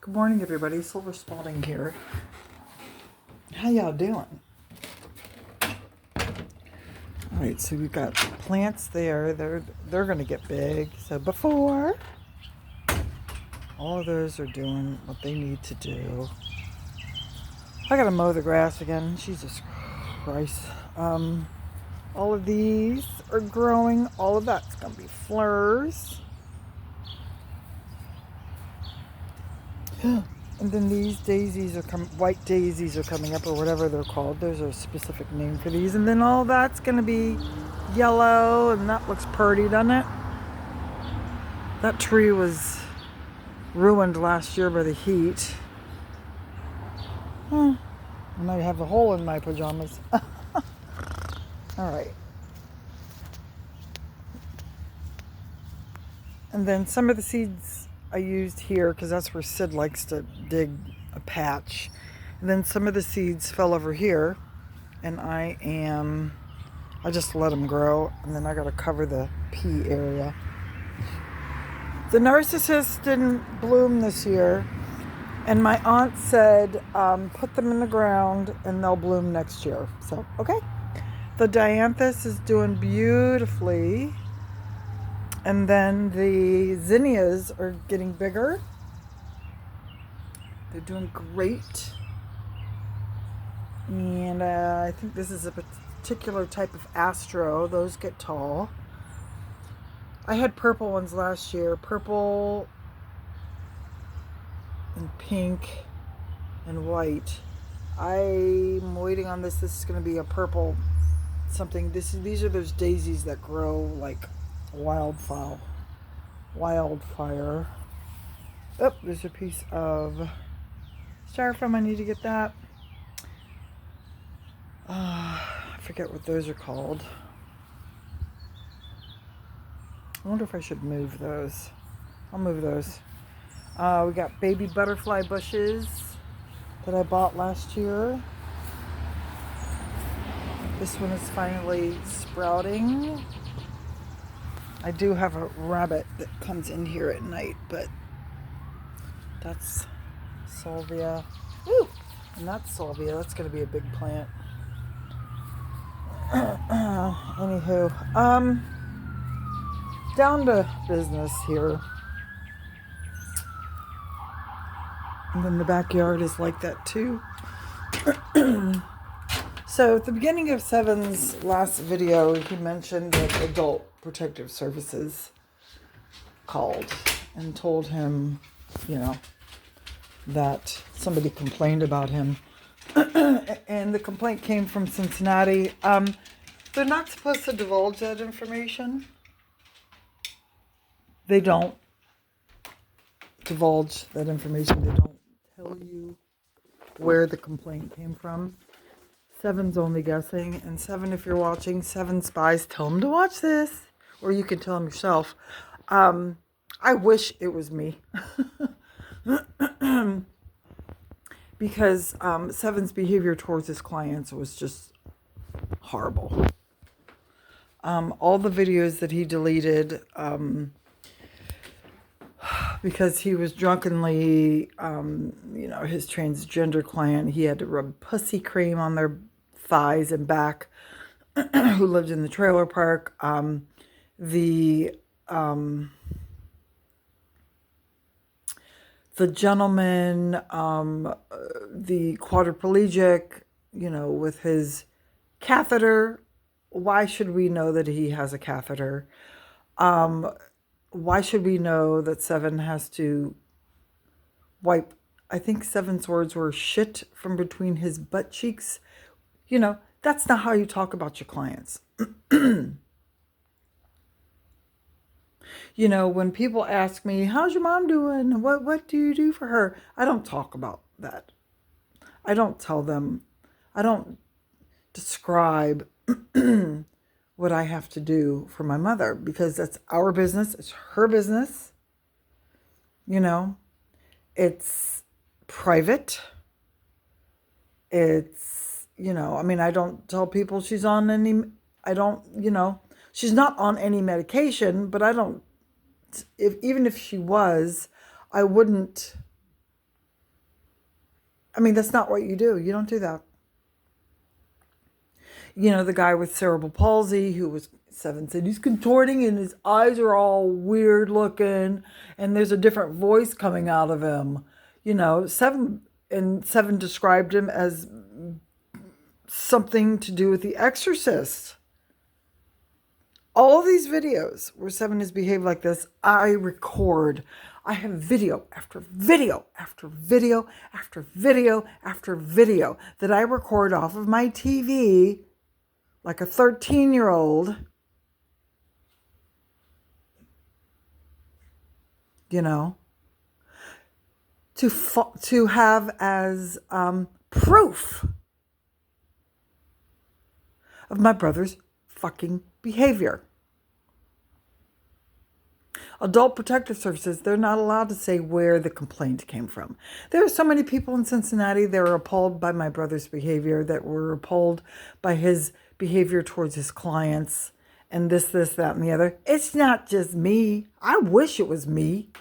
Good morning, everybody. Silver Spotting here. How y'all doing? All right, so we've got plants there. They're gonna get big. So before all of those are doing what they need to do, I gotta mow the grass again. Jesus Christ. All of these are growing. All of that's gonna be flowers. And then these daisies are white daisies are coming up, or whatever they're called. There's a specific name for these. And then all that's gonna be yellow, and that looks pretty, doesn't it? That tree was ruined last year by the heat. And I have a hole in my pajamas. All right. And then some of the seeds I used here, because that's where Sid likes to dig a patch. And then some of the seeds fell over here, and I just let them grow, and then I got to cover the pea area. The narcissus didn't bloom this year, and my aunt said put them in the ground and they'll bloom next year. So, okay. The dianthus is doing beautifully, and then the zinnias are getting bigger. They're doing great. And I think this is a particular type of astro. Those get tall. I had purple ones last year. Purple and pink and white. I'm waiting on this. This is going to be a purple something. These are those daisies that grow like wildfire. Oh, there's a piece of styrofoam. I need to get that. I forget what those are called. I wonder if I should move those. I'll move those. We got baby butterfly bushes that I bought last year. This one is finally sprouting. I do have a rabbit that comes in here at night, but that's salvia. Woo! And that's salvia. That's going to be a big plant. Anywho, down to business here. And then the backyard is like that too. So at the beginning of Seven's last video, he mentioned that Adult Protective Services called and told him, that somebody complained about him. And the complaint came from Cincinnati. They're not supposed to divulge that information. They don't divulge that information. They don't tell you where the complaint came from. Seven's only guessing. And Seven, if you're watching, Seven Spies, tell him to watch this. Or you can tell him yourself. I wish it was me. Because Seven's behavior towards his clients was just horrible. All the videos that he deleted, because he was drunkenly, his transgender client, he had to rub pussy cream on their thighs and back, who lived in the trailer park. The gentleman, the quadriplegic, with his catheter. Why should we know that he has a catheter? Why should we know that Seven has to wipe, I think Seven's words were, shit from between his butt cheeks? That's not how you talk about your clients. When people ask me, how's your mom doing? What do you do for her? I don't talk about that. I don't tell them. I don't describe what I have to do for my mother, because that's our business. It's her business. It's private. It's, I don't tell people she's on any, she's not on any medication, but even if she was, I wouldn't I mean, that's not what you do. You don't do that. You know, the guy with cerebral palsy who was 7 said he's contorting and his eyes are all weird looking and there's a different voice coming out of him. You know, 7 described him as something to do with The Exorcist. All these videos where 7 has behaved like this, I record. I have video after video after video after video after video that I record off of my TV like a 13-year-old, you know, to have as proof of my brother's fucking behavior. Adult Protective Services, they're not allowed to say where the complaint came from. There are so many people in Cincinnati that were appalled by my brother's behavior, that were appalled by his behavior towards his clients, and this, that, and the other. It's not just me. I wish it was me.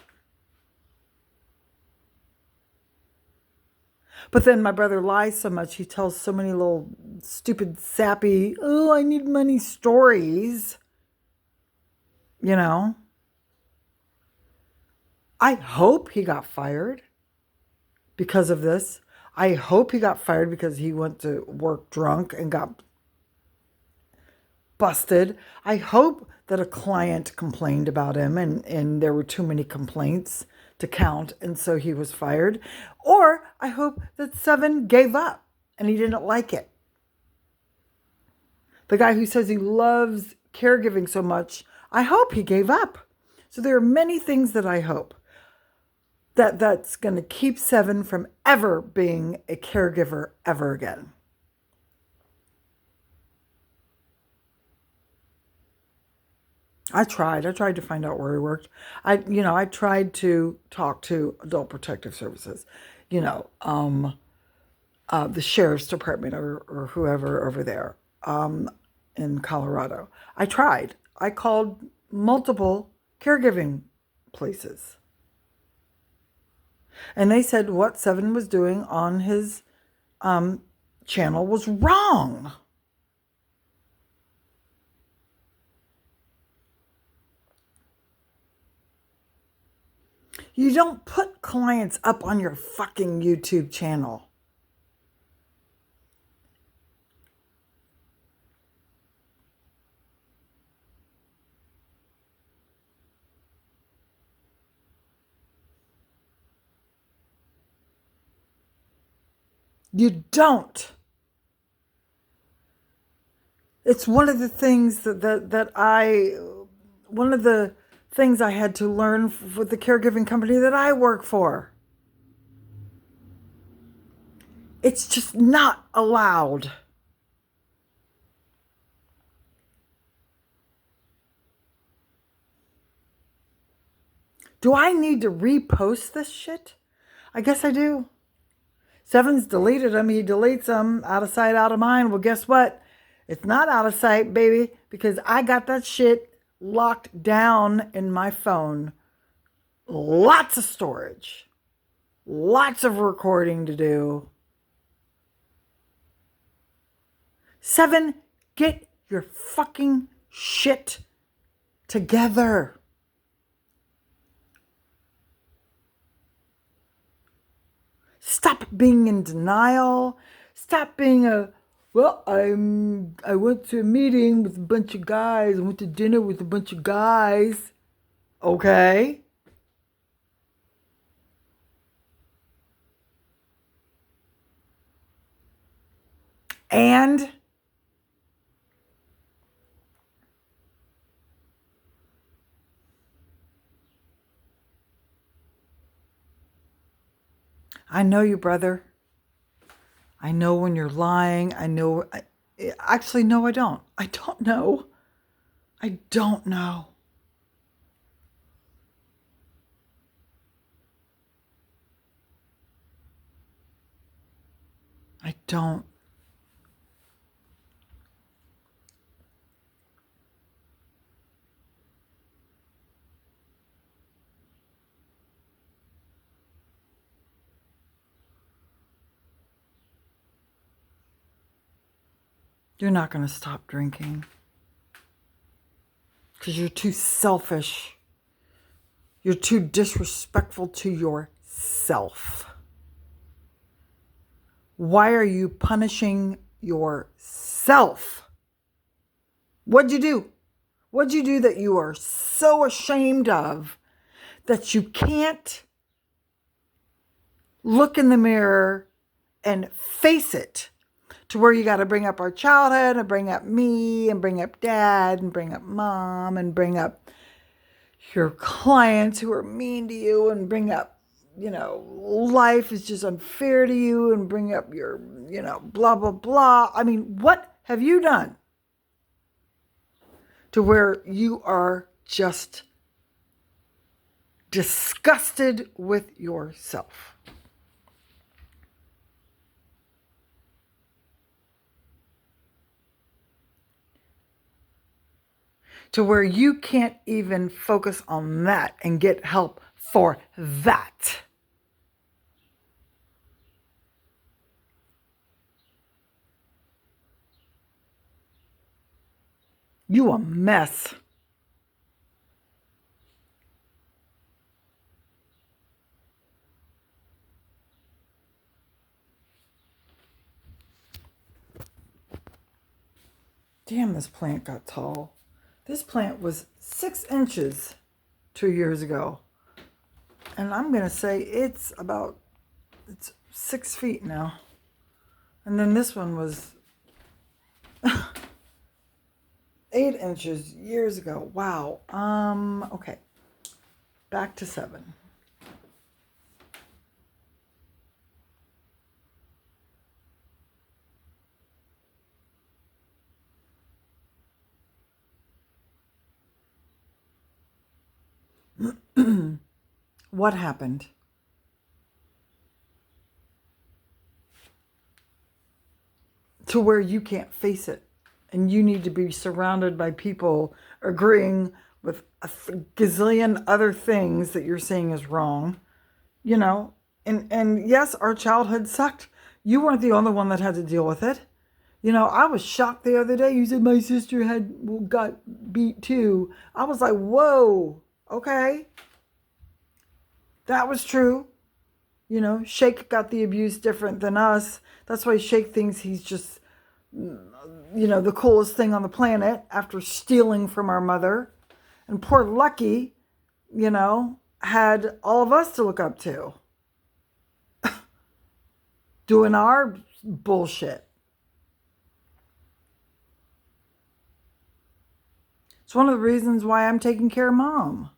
But then my brother lies so much. He tells so many little stupid, sappy, oh, I need money stories. You know? I hope he got fired because of this. I hope he got fired because he went to work drunk and got busted. I hope that a client complained about him and there were too many complaints to count, and so he was fired. Or I hope that 7 gave up and he didn't like it. The guy who says he loves caregiving so much, I hope he gave up. So there are many things that I hope that's going to keep 7 from ever being a caregiver ever again. I tried to find out where he worked. I tried to talk to Adult Protective Services, the sheriff's department or whoever over there in Colorado. I tried. I called multiple caregiving places. And they said what 7 was doing on his channel was wrong. You don't put clients up on your fucking YouTube channel. You don't. It's one of the things one of the things I had to learn with the caregiving company that I work for. It's just not allowed. Do I need to repost this shit? I guess I do. 7's deleted them. He deletes them. Out of sight, out of mind. Well, guess what? It's not out of sight, baby, because I got that shit locked down in my phone. Lots of storage. Lots of recording to do. 7, get your fucking shit together. Stop being in denial. Stop being I went to a meeting with a bunch of guys. I went to dinner with a bunch of guys. Okay. And I know you, brother. I know when you're lying. Actually, no, I don't. I don't know. I don't know. I don't. you're not going to stop drinking because you're too selfish. You're too disrespectful to yourself. Why are you punishing yourself? What'd you do? What'd you do that you are so ashamed of that you can't look in the mirror and face it, to where you got to bring up our childhood and bring up me and bring up dad and bring up mom and bring up your clients who are mean to you and bring up, life is just unfair to you and bring up your, blah, blah, blah. I mean, what have you done to where you are just disgusted with yourself? To where you can't even focus on that and get help for that. You a mess. Damn, this plant got tall. This plant was 6 inches 2 years ago. And I'm going to say it's 6 feet now. And then this one was 8 inches years ago. Wow. Okay. Back to 7. What happened? To where you can't face it. And you need to be surrounded by people agreeing with a gazillion other things that you're saying is wrong. And yes, our childhood sucked. You weren't the only one that had to deal with it. I was shocked the other day. You said my sister got beat too. I was like, whoa, okay. That was true. Shake got the abuse different than us. That's why Shake thinks he's just, the coolest thing on the planet after stealing from our mother. And poor Lucky, had all of us to look up to. Doing our bullshit. It's one of the reasons why I'm taking care of Mom.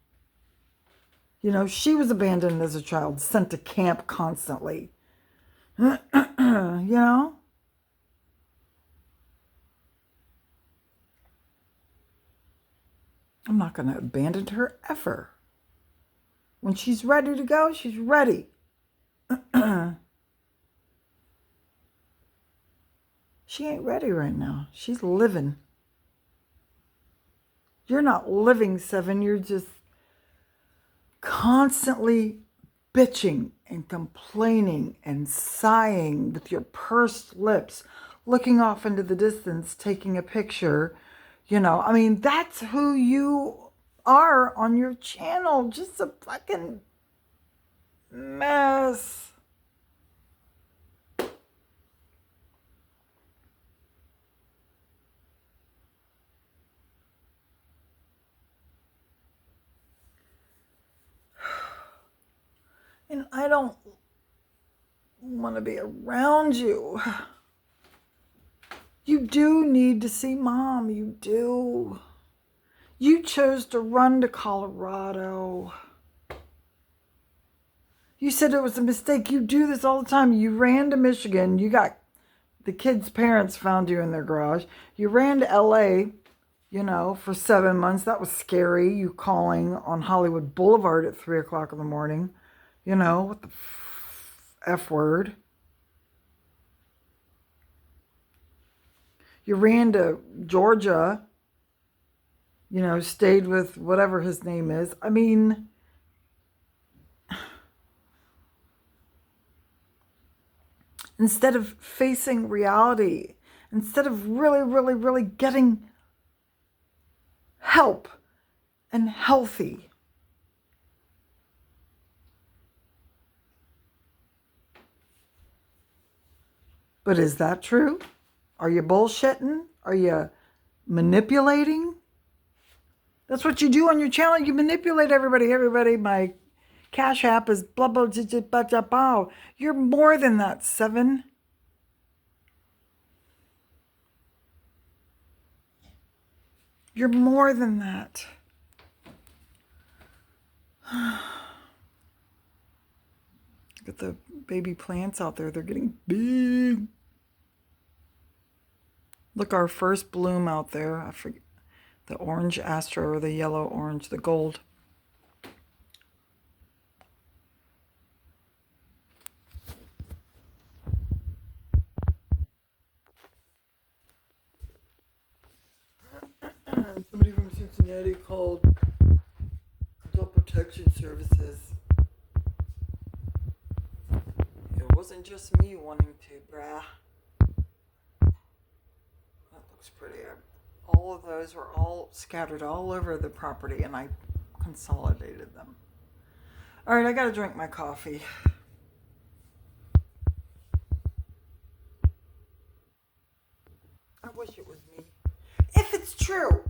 She was abandoned as a child, sent to camp constantly. I'm not going to abandon her ever. When she's ready to go, she's ready. She ain't ready right now. She's living. You're not living, 7. You're just constantly bitching and complaining and sighing with your pursed lips, looking off into the distance, taking a picture. That's who you are on your channel. Just a fucking mess. And I don't want to be around you. You do need to see Mom. You do. You chose to run to Colorado. You said it was a mistake. You do this all the time. You ran to Michigan. The kids' parents found you in their garage. You ran to LA, for 7 months. That was scary. You calling on Hollywood Boulevard at 3 o'clock in the morning. What the F word. You ran to Georgia, stayed with whatever his name is. Instead of facing reality instead of really, really, really getting help and healthy. But is that true? Are you bullshitting? Are you manipulating? That's what you do on your channel. You manipulate everybody. Everybody, my Cash App is blah, blah, blah, blah, blah, blah. You're more than that, Seven. You're more than that. Look at the baby plants out there. They're getting big. Look, our first bloom out there. I forget the orange Astra or the yellow orange, the gold. Somebody from Cincinnati called Adult Protection Services. It wasn't just me wanting to, brah. That looks pretty. All of those were all scattered all over the property, and I consolidated them. All right, I gotta drink my coffee. I wish it was me. If it's true,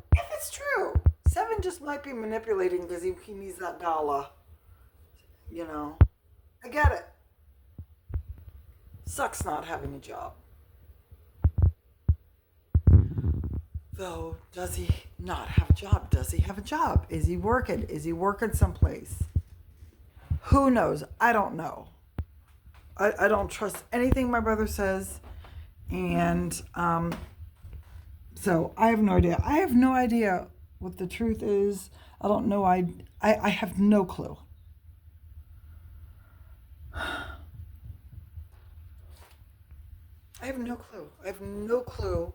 Seven just might be manipulating because he needs that dollar. You know, I get it. Sucks not having a job. Though, does he not have a job? Does he have a job? Is he working? Is he working someplace? Who knows? I don't know. I don't trust anything my brother says. And so I have no idea. I have no idea what the truth is. I don't know. I have no clue. I have no clue. I have no clue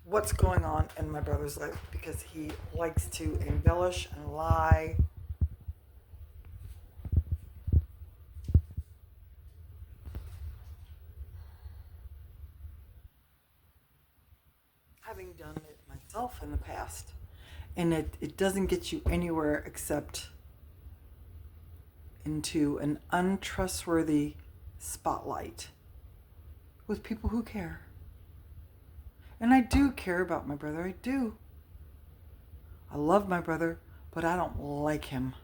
what's going on in my brother's life because he likes to embellish and lie. Having done it myself in the past, and it doesn't get you anywhere except into an untrustworthy spotlight with people who care. And I do care about my brother. I do. I love my brother, but I don't like him.